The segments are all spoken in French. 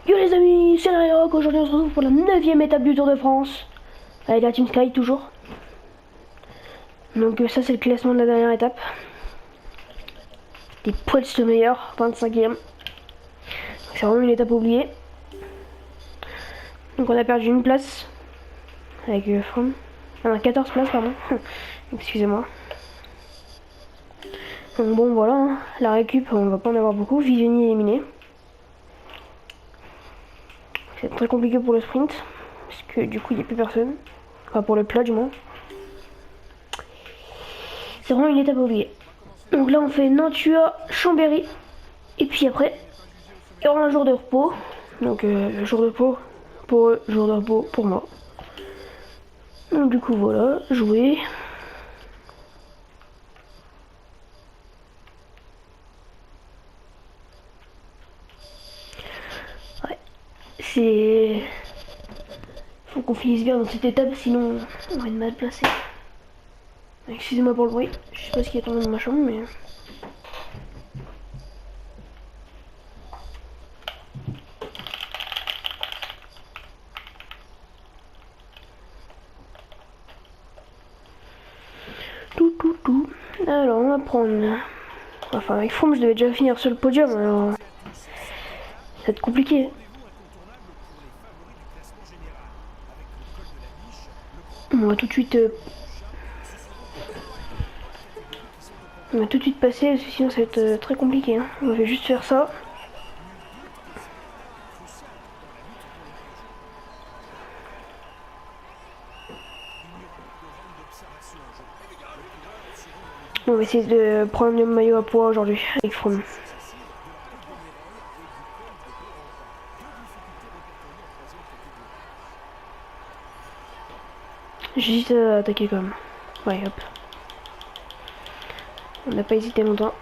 Yo les amis, c'est Larioc. Aujourd'hui on se retrouve pour la 9ème étape du Tour de France. Avec la Team Sky toujours. Donc ça c'est le classement de la dernière étape. Des poils le meilleur, 25ème. C'est vraiment une étape oubliée. Donc on a perdu une place. Avec Froome. Ah non, 14 places pardon. Excusez-moi. Donc bon voilà, hein. La récup on va pas en avoir beaucoup. Viviani éliminé. C'est très compliqué pour le sprint. Parce que du coup il n'y a plus personne. Enfin pour le plat du moins. C'est vraiment une étape oubliée. Donc là on fait Nantua, Chambéry. Et puis après, il y aura un jour de repos. Donc jour de repos pour eux, jour de repos pour moi. Donc du coup voilà, jouer. Ouais, c'est... Faut qu'on finisse bien dans cette étape, sinon on va être mal placé. Excusez-moi pour le bruit, je sais pas ce qui est tombé dans ma chambre, mais... Tout. Alors on va prendre... Enfin avec Froome je devais déjà finir sur le podium, alors... Ça va être compliqué. On va tout de suite... On va tout de suite passer, sinon ça va être très compliqué. Hein. On va juste faire ça. On va essayer de prendre le maillot à poids aujourd'hui avec Froome. J'hésite à attaquer quand même. Ouais, hop. On n'a pas hésité longtemps.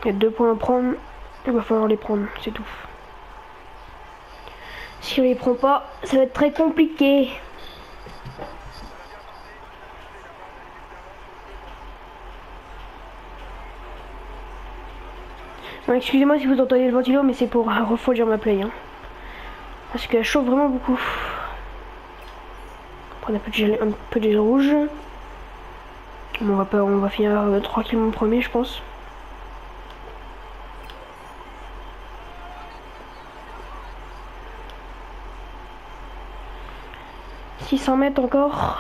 Il y a 2 points à prendre. Il va falloir les prendre, c'est tout. Si on les prend pas, ça va être très compliqué. Bon, excusez-moi si vous entendez le ventilo, mais c'est pour refroidir ma play. Hein. Parce qu'elle chauffe vraiment beaucoup. On prend un peu de gel rouge. Bon, on va finir tranquillement premier, je pense. « 600 mètres encore. »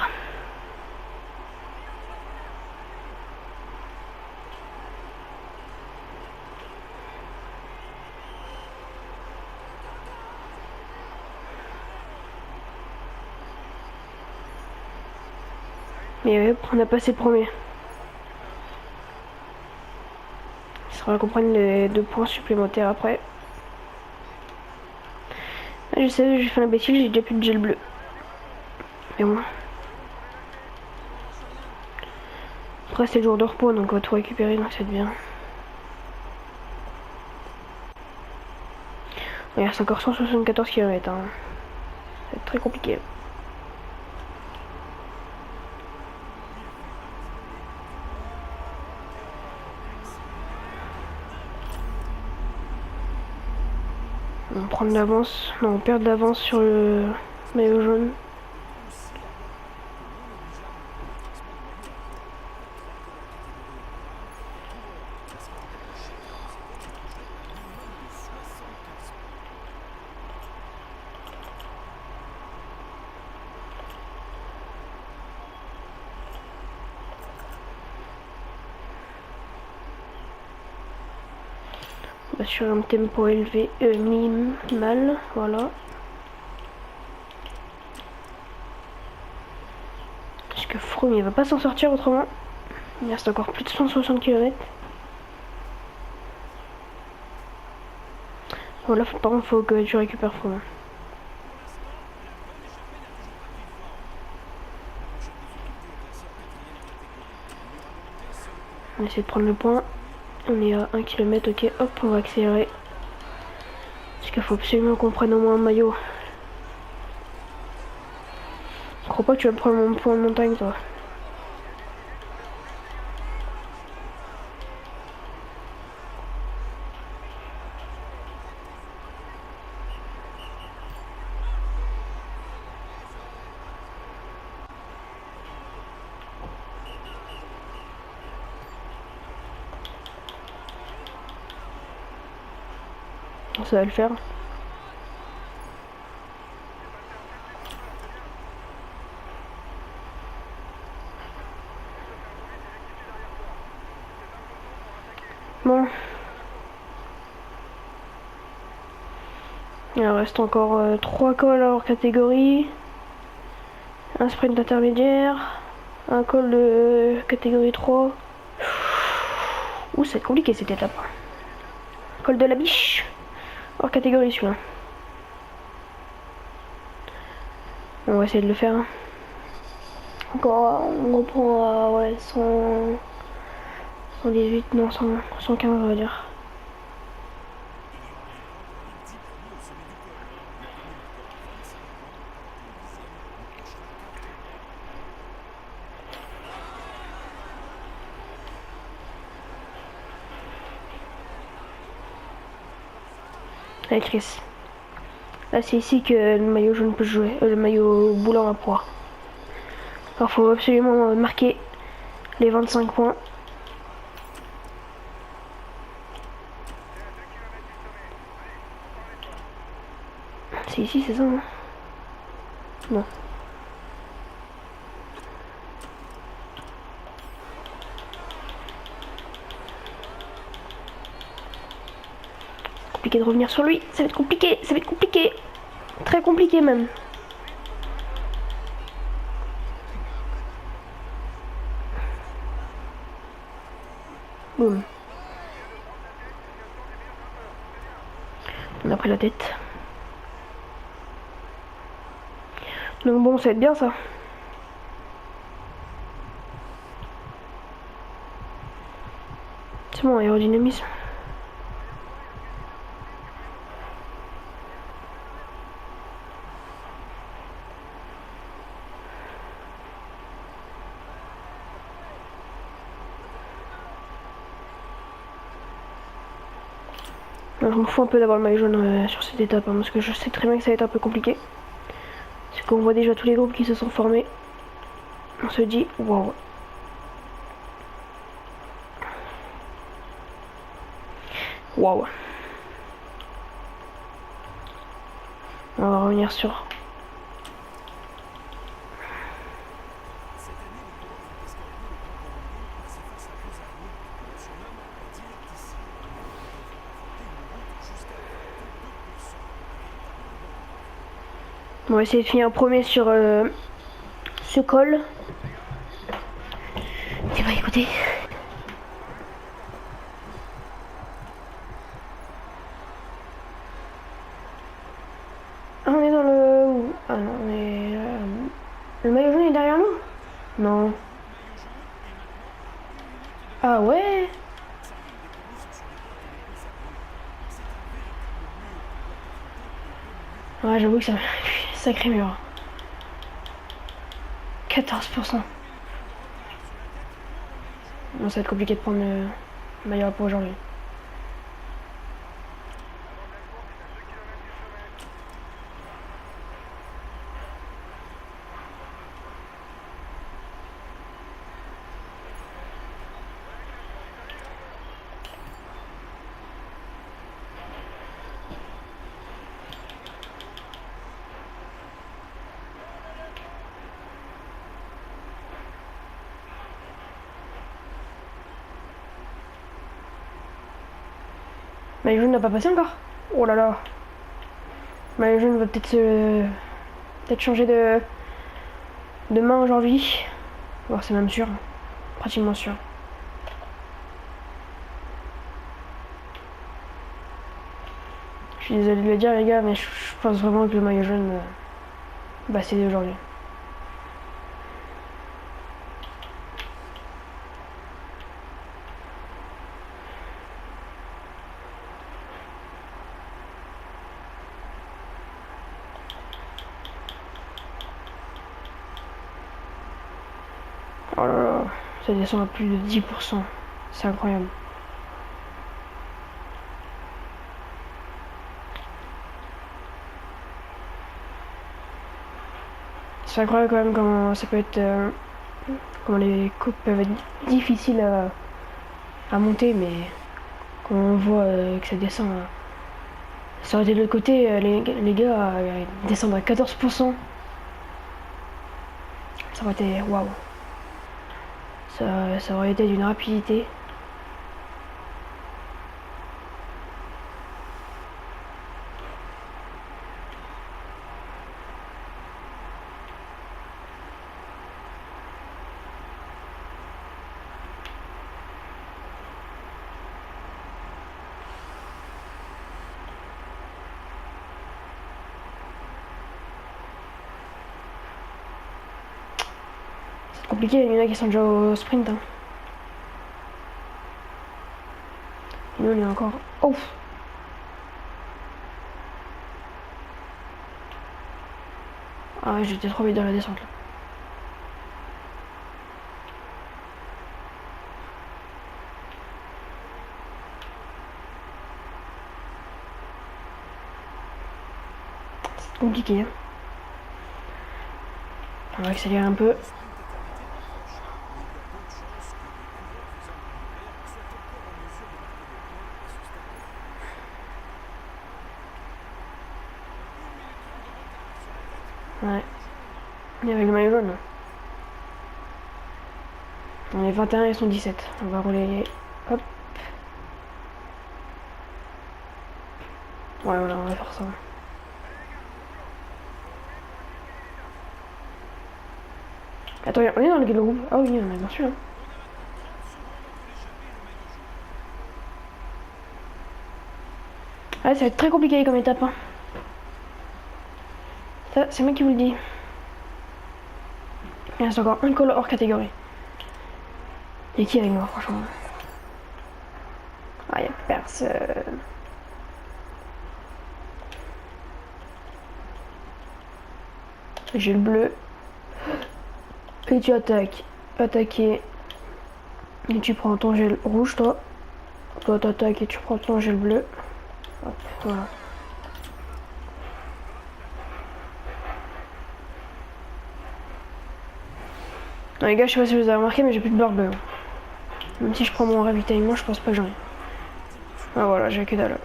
Mais on a passé le premier. Il faudra qu'on prenne les 2 points supplémentaires après. Ah, je sais, j'ai fait un bêtise, j'ai déjà plus de gel bleu. Mais bon. Après c'est le jour de repos, donc on va tout récupérer, donc c'est bien. Il reste encore 174 km. Hein. Ça va être très compliqué. On prend de l'avance. Non, on perd de l'avance sur le maillot jaune. Sur un tempo élevé, minimal, voilà. Parce que Froome il va pas s'en sortir autrement. Il reste encore plus de 160 km. Voilà, par contre faut que tu récupères Froome. On essaie de prendre le point. On est à 1 km, ok, hop, on va accélérer. Parce qu'il faut absolument qu'on prenne au moins un maillot. Je crois pas que tu vas me prendre mon point de montagne, toi. Ça va le faire. Bon. Il reste encore 3 calls hors catégorie. Un sprint intermédiaire. Un call de catégorie 3. Ouh, c'est compliqué cette étape. Col de la biche. Hors catégorie celui-là. On va essayer de le faire. Encore, on reprend à ouais, 100, 118, non 100, 115 on va dire. Allez Chris. Là c'est ici que le maillot jaune peut jouer, le maillot boulant à poids. Alors faut absolument marquer les 25 points. C'est ici, c'est ça hein? Non. Compliqué de revenir sur lui, ça va être compliqué, ça va être compliqué. Très compliqué même. Boum. On a pris la tête. Donc bon, ça va être bien ça. C'est bon, aérodynamisme. Je me fous un peu d'avoir le maillot jaune sur cette étape, hein, parce que je sais très bien que ça va être un peu compliqué. C'est qu'on voit déjà tous les groupes qui se sont formés. On se dit, waouh. Waouh. On va revenir sur... On va essayer de finir premier sur ce col. Et bah écoutez. Ah, on est dans le... Ah non, on est... Le maillot jaune est derrière nous? Non. Ah ouais? Ouais, j'avoue que ça... Sacré mur. 14%. Bon, ça va être compliqué de prendre le maillot pour aujourd'hui. Maillot jaune n'a pas passé encore? Oh là là. Maillot jaune va peut-être changer de main aujourd'hui. Bon, c'est même sûr. Pratiquement sûr. Je suis désolé de le dire les gars, mais je pense vraiment que le maillot jaune va céder aujourd'hui. Oh là là, ça descend à plus de 10%. C'est incroyable. C'est incroyable quand même comment ça peut être... comment les coupes peuvent être difficiles à monter, mais quand on voit que ça descend Ça aurait été de l'autre côté, les gars descendent à 14%. Ça aurait été waouh. Ça aurait été d'une rapidité. C'est compliqué, il y en a qui sont déjà au sprint. Hein. Et nous on est encore. Oh! Ah ouais, j'étais trop vite dans la descente là. C'est compliqué. Hein. On va accélérer un peu. Ouais. Et avec le maillot jaune. On est 21 et ils sont 17. On va rouler. Hop. Ouais, voilà, on va faire ça. Attends, on est dans le groupe. Ah oui, on a bien sûr. Hein. Ah, ça va être très compliqué comme étape. Hein. Ça, c'est moi qui vous le dis. Il reste encore un call hors catégorie. Et qui avec moi, franchement? Ah, y'a personne. J'ai le bleu. Et tu attaques. Attaquer. Et tu prends ton gel rouge, toi. Toi, t'attaques et tu prends ton gel bleu. Hop, voilà. Non, les gars, je sais pas si vous avez remarqué, mais j'ai plus de barre bleue. Même si je prends mon ravitaillement, je pense pas que j'en ai. Ah voilà, j'ai que dalle.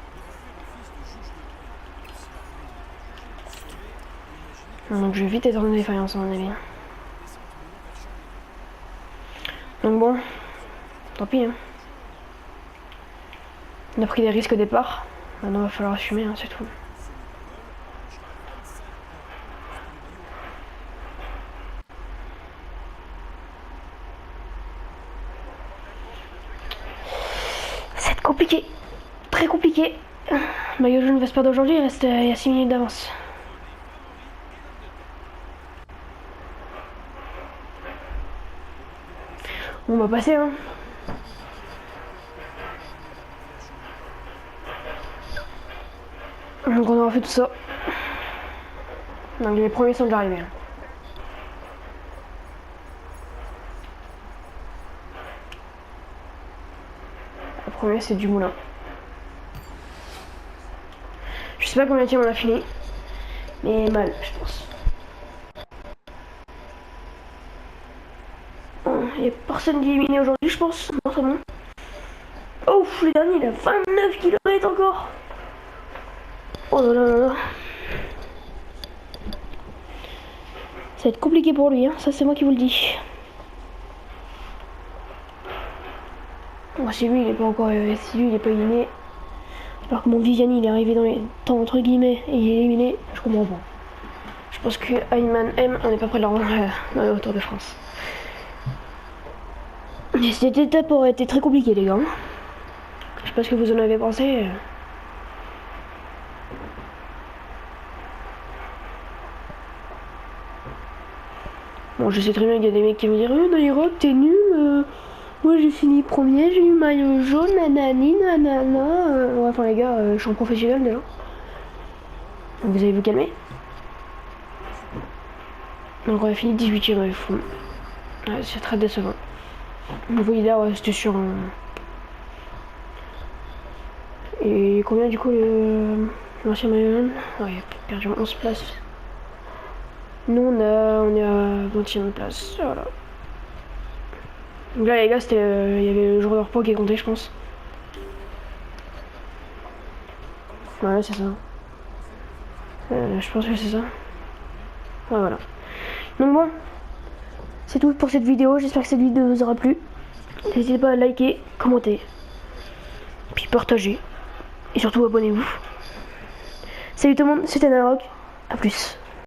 Donc je vais vite être en défaillance à mon avis. Donc bon, tant pis. Hein. On a pris des risques au départ. Maintenant il va falloir assumer, hein, c'est tout. C'est compliqué. Très compliqué. Maillot jaune va se perdre aujourd'hui, il y a 6 minutes d'avance. On va passer, hein. Donc on aura fait tout ça. Donc les premiers sont déjà arrivés. Hein. Le premier c'est du moulin. Je sais pas combien de temps on a fini. Mais mal, je pense. Il n'y a personne qui est éliminé aujourd'hui, je pense. Non, c'est bon. Oh, le dernier, il a 29 km encore. Oh là là là là. Ça va être compliqué pour lui, hein. Ça c'est moi qui vous le dis. Moi, si lui, il est pas encore... si lui, il est pas éliminé... J'espère que mon Viviani, il est arrivé dans les temps, entre guillemets, et il est éliminé. Je comprends pas. Je pense que Ayman M, on n'est pas près de le rendre dans le Tour de France. Et cette étape aurait été très compliquée, les gars. Je sais pas ce que vous en avez pensé. Bon, je sais très bien qu'il y a des mecs qui vont dire dans l'Europe, t'es nul. Moi, j'ai fini premier, j'ai eu maillot jaune, nanani, nanana. Ouais, enfin, les gars, je suis en professionnel déjà. Donc, vous allez vous calmer. Donc, on a fini 18ème avec fond. Ouais, c'est très décevant. Vous voyez là, ouais, c'était sur un... Et combien du coup l'ancien maillot jaune? Ouais, perdu 11 places. Nous on est à 20ème place. Voilà. Donc là les gars, c'était il y avait le jour de repos qui est compté, je pense. Ouais, c'est ça. Je pense que c'est ça. Ouais, voilà. Donc bon, c'est tout pour cette vidéo. J'espère que cette vidéo vous aura plu. N'hésitez pas à liker, commenter, puis partager. Et surtout abonnez-vous. Salut tout le monde, c'était Narok. A plus.